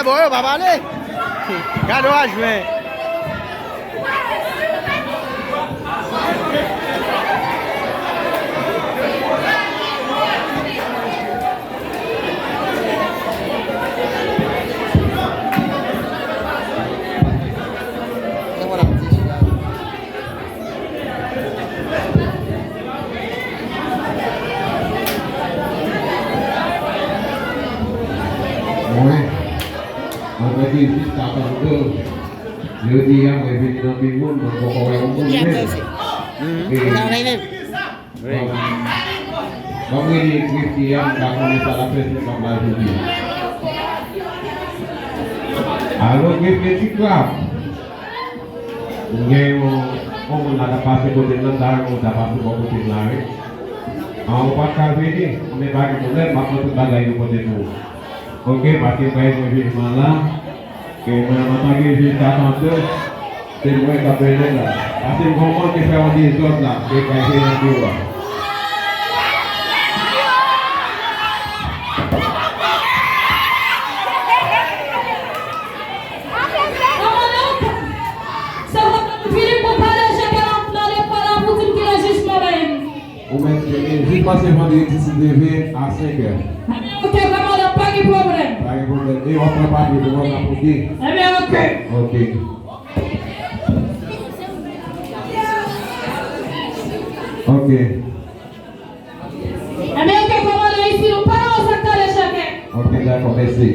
Bon, va aller. Cadeau à jouer. Jadi yang lebih bingung pokoknya umum ini. Kami di Kristian kami salah presiden kembali. Halo Kristian Club. Ngeo mau ada pasti kodengan darah mau dapat bawa tim lari. Mau pakai ini, kami bagi mulai makna sebagai kodenu. Oke, pasti baik lebih malam. Mana lagi di kata tu, timur KPN lah. Asyik ngomong kita di zon lah, di KPN dua. Ou même, juste passer vendredi si levé à 5 heures. Ok, commandant, pas de problème. Pas de problème. Et on prend pas de problème à porter. Eh bien, ok. Ok. Ok. Eh bien, ok, commandant, ici, nous parlons au secteur de chacun. Ok, d'accord, merci.